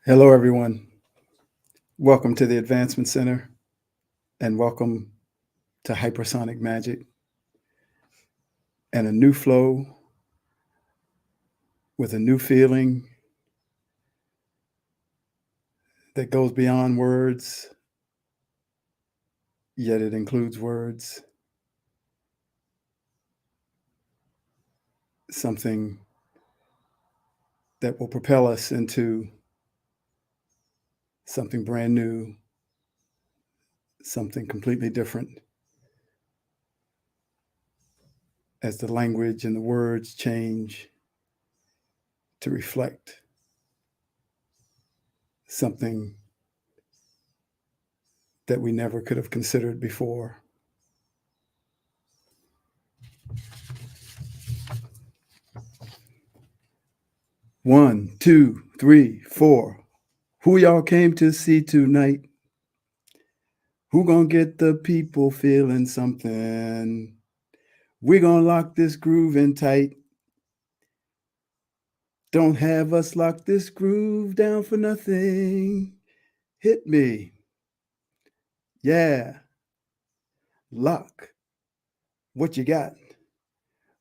Hello, everyone. Welcome to the Advancement Center and welcome to Hypersonic Magic and a new flow with a new feeling that goes beyond words, yet it includes words, something that will propel us into something brand new, something completely different as the language and the words change to reflect something that we never could have considered before. One, two, three, four. Who y'all came to see tonight? Who gonna get the people feeling something? We gonna lock this groove in tight. Don't have us lock this groove down for nothing. Hit me. Yeah. Lock. What you got?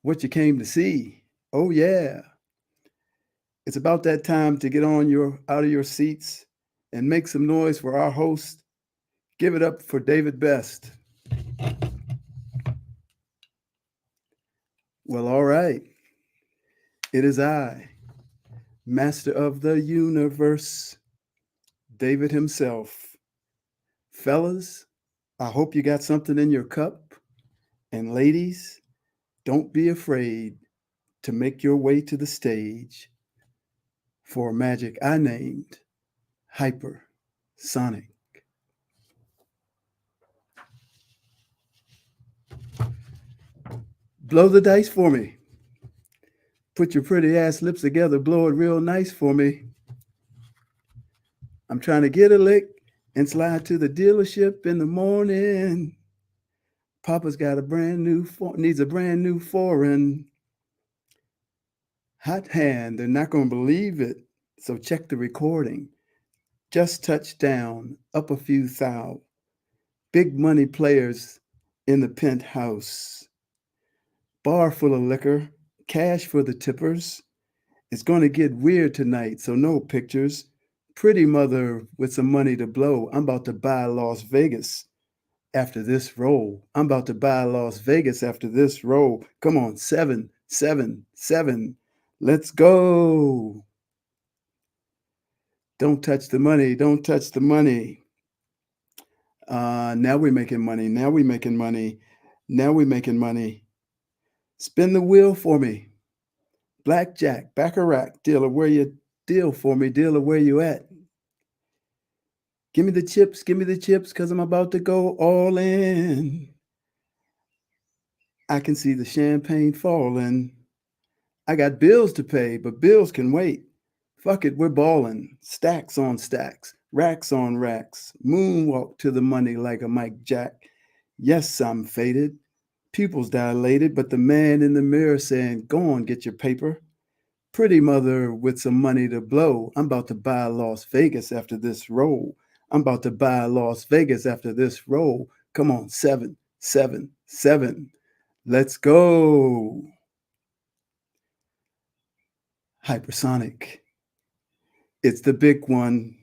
What you came to see? Oh yeah. It's about that time to get on your out of your seats and make some noise for our host. Give it up for David Best. Well, all right. It is I, Master of the Universe, David himself. Fellas, I hope you got something in your cup. And ladies, don't be afraid to make your way to the stage for magic I named Hypersonic. Blow the dice for me. Put your pretty ass lips together, blow it real nice for me. I'm trying to get a lick and slide to the dealership in the morning. Papa's got a brand new, needs a brand new foreign. Hot hand, they're not going to believe it. So check the recording. Just touched down, up a few thou. Big money players in the penthouse. Bar full of liquor, cash for the tippers. It's going to get weird tonight, so no pictures. Pretty mother with some money to blow. I'm about to buy Las Vegas after this roll. I'm about to buy Las Vegas after this roll. Come on, 7, 7, 7. Let's go. Don't touch the money. Don't touch the money. Now we're making money. Now we're making money. Now we're making money. Spin the wheel for me. Blackjack, baccarat, dealer, where you deal for me, dealer, where you at? Give me the chips, because I'm about to go all in. I can see the champagne falling. I got bills to pay, but bills can wait. Fuck it, we're balling. Stacks on stacks, racks on racks. Moonwalk to the money like a Mike Jack. Yes, I'm faded. Pupils dilated, but the man in the mirror saying, go on, get your paper. Pretty mother with some money to blow. I'm about to buy Las Vegas after this roll. I'm about to buy Las Vegas after this roll. Come on, 7, 7, 7. Let's go. Hypersonic. It's the big one.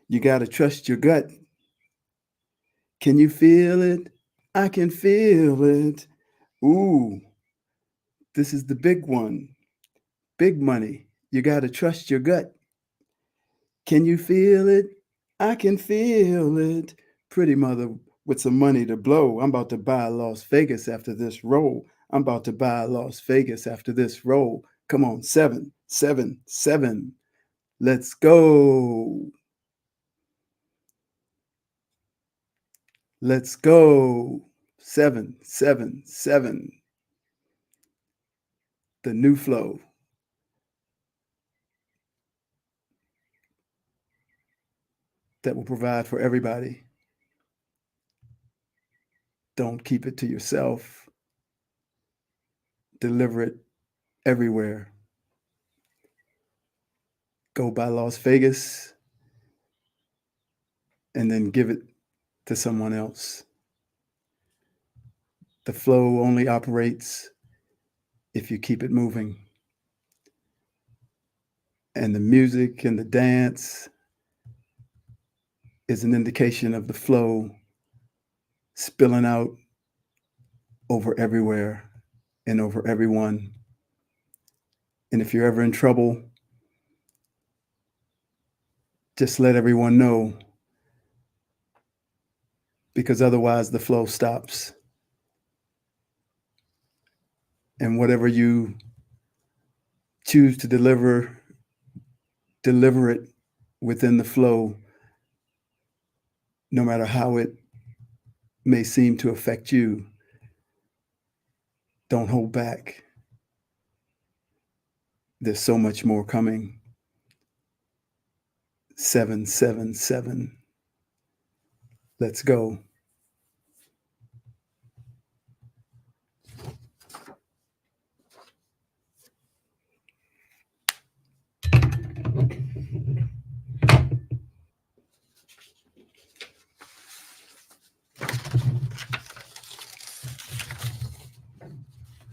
You got to trust your gut. Can you feel it? I can feel it. Ooh, this is the big one. Big money. You got to trust your gut. Can you feel it? I can feel it. Pretty mother with some money to blow. I'm about to buy Las Vegas after this roll. I'm about to buy Las Vegas after this roll. Come on, 7, 7, 7. Let's go. Let's go. 7, 7, 7. The new flow that will provide for everybody. Don't keep it to yourself. Deliver it everywhere. Go by Las Vegas and then give it to someone else. The flow only operates if you keep it moving. And the music and the dance is an indication of the flow spilling out over everywhere and over everyone. And if you're ever in trouble, just let everyone know, because otherwise the flow stops. And whatever you choose to deliver it within the flow, no matter how it may seem to affect you. Don't hold back. There's so much more coming. 777. Let's go.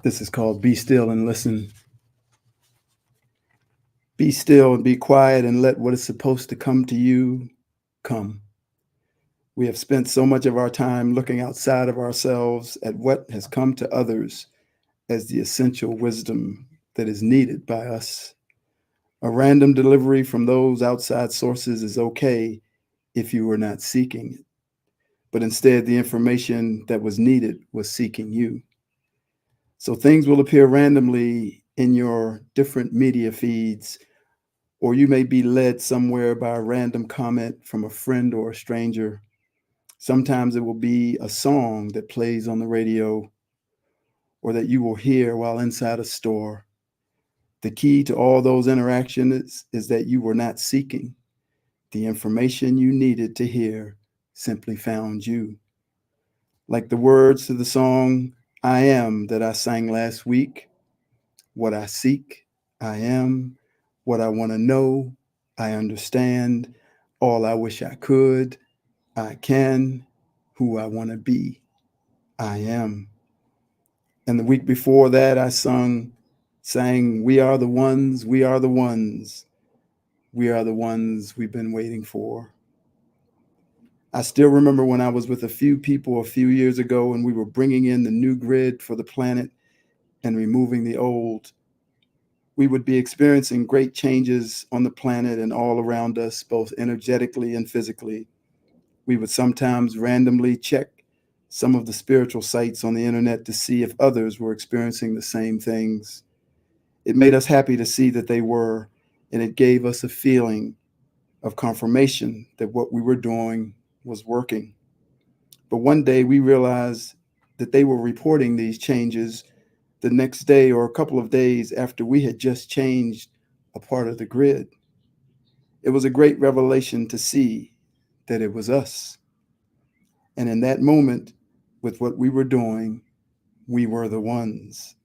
This is called Be Still and Listen. Be still and be quiet and let what is supposed to come to you come. We have spent so much of our time looking outside of ourselves at what has come to others as the essential wisdom that is needed by us. A random delivery from those outside sources is okay if you were not seeking it, but instead the information that was needed was seeking you. So things will appear randomly in your different media feeds, or you may be led somewhere by a random comment from a friend or a stranger. Sometimes it will be a song that plays on the radio or that you will hear while inside a store. The key to all those interactions is that you were not seeking. The information you needed to hear simply found you. Like the words to the song I Am that I sang last week. What I seek, I am. What I want to know, I understand. All I wish I could, I can. Who I want to be, I am. And the week before that, I sang, We are the ones, we are the ones, we are the ones we've been waiting for. I still remember when I was with a few people a few years ago and we were bringing in the new grid for the planet and removing the old. We would be experiencing great changes on the planet and all around us, both energetically and physically. We would sometimes randomly check some of the spiritual sites on the internet to see if others were experiencing the same things. It made us happy to see that they were, and it gave us a feeling of confirmation that what we were doing was working. But one day we realized that they were reporting these changes the next day or a couple of days after we had just changed a part of the grid. It was a great revelation to see that it was us. And in that moment, with what we were doing, we were the ones.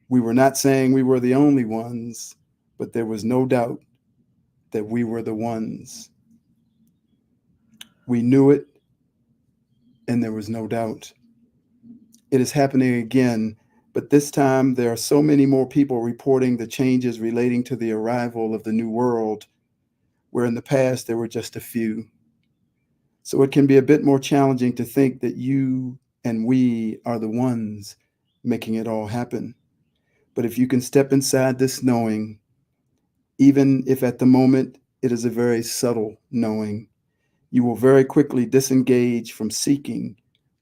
We were not saying we were the only ones, but there was no doubt that we were the ones. We knew it, and there was no doubt. It is happening again, but this time there are so many more people reporting the changes relating to the arrival of the new world, where in the past there were just a few. So it can be a bit more challenging to think that you and we are the ones making it all happen. But if you can step inside this knowing, even if at the moment it is a very subtle knowing, you will very quickly disengage from seeking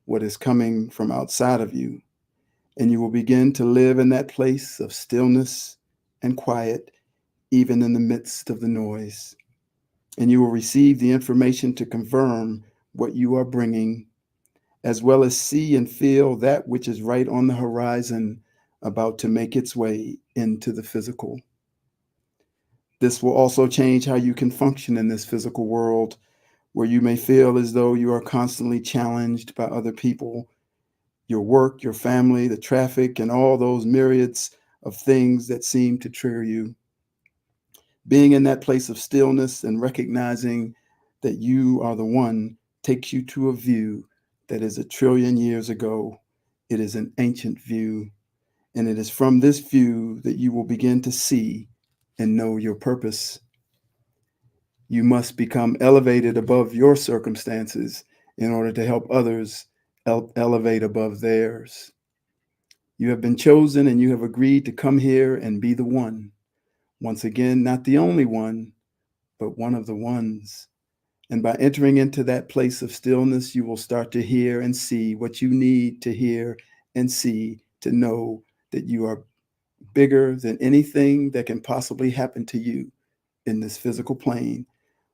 what is coming from outside of you. And you will begin to live in that place of stillness and quiet, even in the midst of the noise. And you will receive the information to confirm what you are bringing, as well as see and feel that which is right on the horizon about to make its way into the physical. This will also change how you can function in this physical world, where you may feel as though you are constantly challenged by other people, your work, your family, the traffic, and all those myriads of things that seem to trigger you. Being in that place of stillness and recognizing that you are the one takes you to a view that is 1,000,000,000 years ago. It is an ancient view, and it is from this view that you will begin to see and know your purpose. You must become elevated above your circumstances in order to help others elevate above theirs. You have been chosen and you have agreed to come here and be the one. Once again, not the only one, but one of the ones. And by entering into that place of stillness, you will start to hear and see what you need to hear and see to know that you are bigger than anything that can possibly happen to you in this physical plane,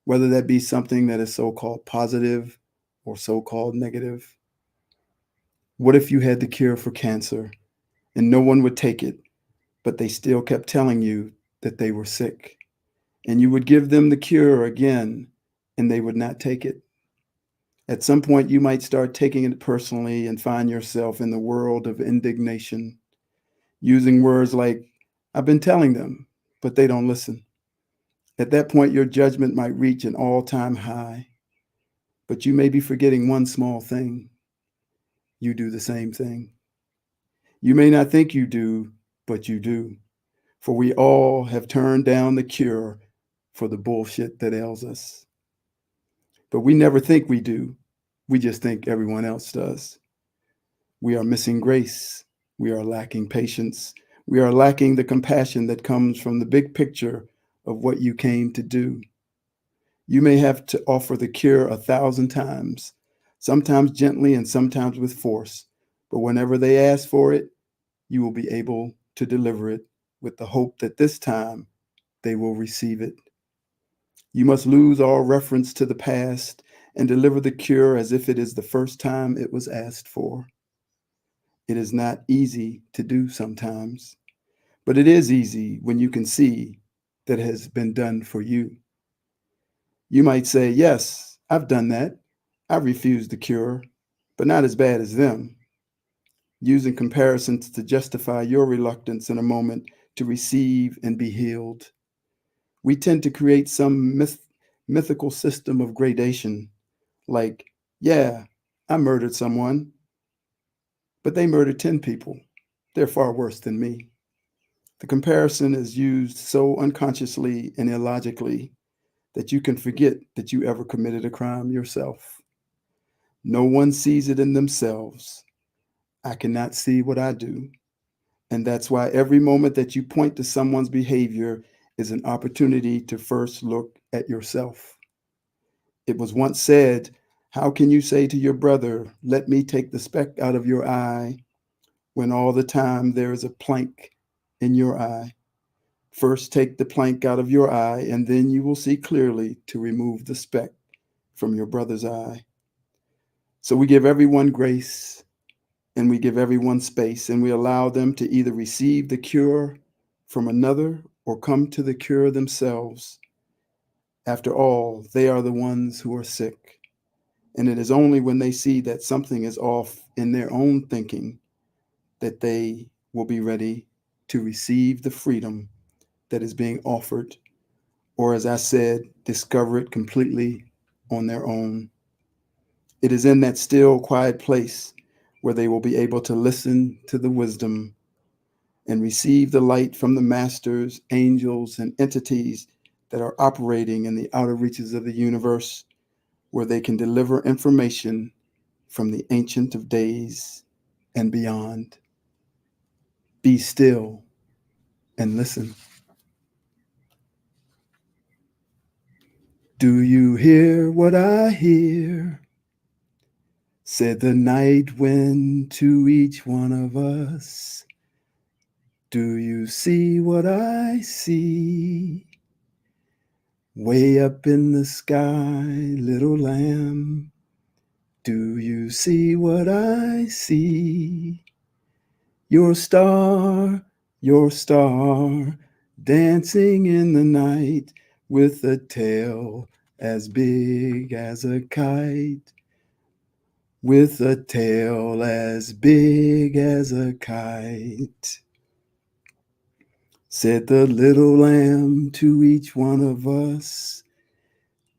whether that be something that is so-called positive or so-called negative. What if you had the cure for cancer and no one would take it, but they still kept telling you that they were sick? And you would give them the cure again, and they would not take it. At some point, you might start taking it personally and find yourself in the world of indignation, using words like, I've been telling them, but they don't listen. At that point, your judgment might reach an all-time high, but you may be forgetting one small thing. You do the same thing. You may not think you do, but you do. For we all have turned down the cure for the bullshit that ails us. But we never think we do. We just think everyone else does. We are missing grace. We are lacking patience. We are lacking the compassion that comes from the big picture of what you came to do. You may have to offer the cure 1,000 times, sometimes gently and sometimes with force. But whenever they ask for it, you will be able to deliver it with the hope that this time they will receive it. You must lose all reference to the past and deliver the cure as if it is the first time it was asked for. It is not easy to do sometimes, but it is easy when you can see that it has been done for you. You might say, yes, I've done that. I've refused the cure, but not as bad as them. Using comparisons to justify your reluctance in a moment to receive and be healed. We tend to create some mythical system of gradation, like, yeah, I murdered someone, but they murdered 10 people. They're far worse than me. The comparison is used so unconsciously and illogically that you can forget that you ever committed a crime yourself. No one sees it in themselves. I cannot see what I do. And that's why every moment that you point to someone's behavior is an opportunity to first look at yourself. It was once said, how can you say to your brother, let me take the speck out of your eye, when all the time there is a plank in your eye? First, take the plank out of your eye, and then you will see clearly to remove the speck from your brother's eye. So we give everyone grace, and we give everyone space, and we allow them to either receive the cure from another or come to the cure themselves. After all, they are the ones who are sick. And it is only when they see that something is off in their own thinking that they will be ready to receive the freedom that is being offered, or as I said, discover it completely on their own. It is in that still, quiet place where they will be able to listen to the wisdom and receive the light from the masters, angels, and entities that are operating in the outer reaches of the universe, where they can deliver information from the Ancient of Days and beyond. Be still and listen. Do you hear what I hear? Said the night wind to each one of us. Do you see what I see? Way up in the sky, little lamb. Do you see what I see? Your star, dancing in the night with a tail as big as a kite. With a tail as big as a kite. Said the little lamb to each one of us.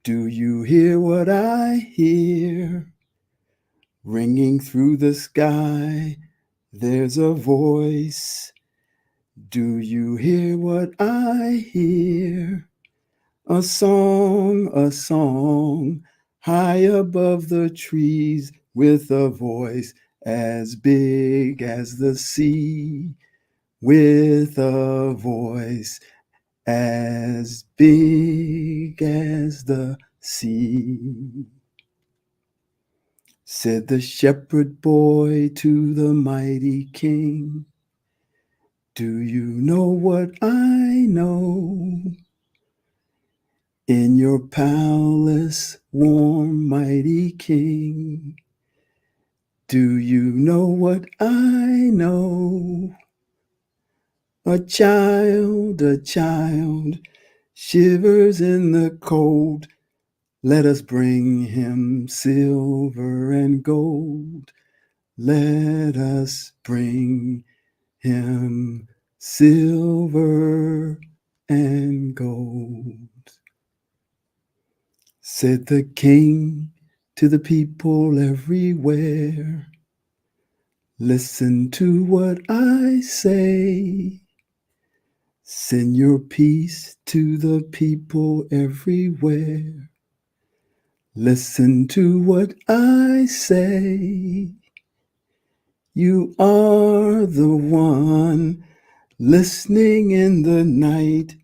Do you hear what I hear? Ringing through the sky, there's a voice. Do you hear what I hear? A song, high above the trees, with a voice as big as the sea, with a voice as big as the sea. Said the shepherd boy to the mighty king, do you know what I know? In your palace, warm, mighty king, do you know what I know? A child shivers in the cold. Let us bring him silver and gold. Let us bring him silver and gold. Said the king to the people everywhere, listen to what I say. Send your peace to the people everywhere. Listen to what I say. You are the one listening in the night.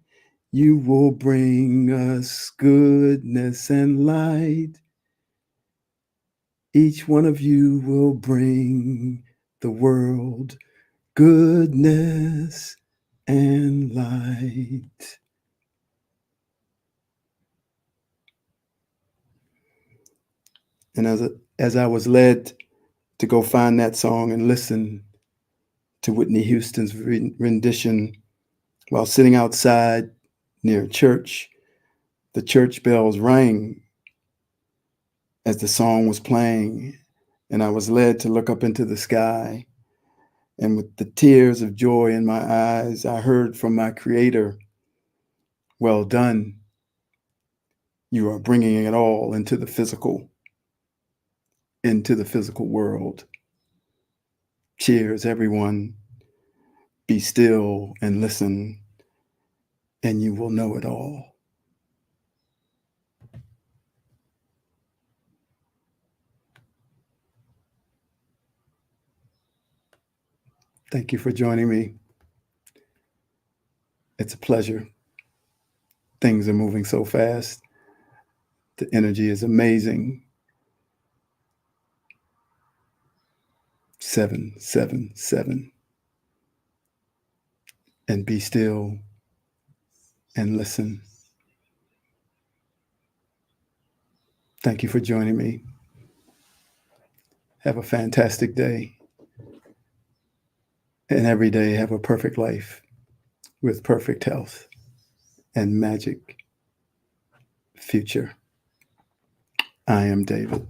You will bring us goodness and light. Each one of you will bring the world goodness and light. And as I was led to go find that song and listen to Whitney Houston's rendition while sitting outside near a church, the church bells rang as the song was playing, and I was led to look up into the sky. And with the tears of joy in my eyes, I heard from my Creator, well done. You are bringing it all into the physical world. Cheers, everyone. Be still and listen, and you will know it all. Thank you for joining me. It's a pleasure. Things are moving so fast. The energy is amazing. 777. And be still and listen. Thank you for joining me. Have a fantastic day. And every day have a perfect life with perfect health and magic future. I am David.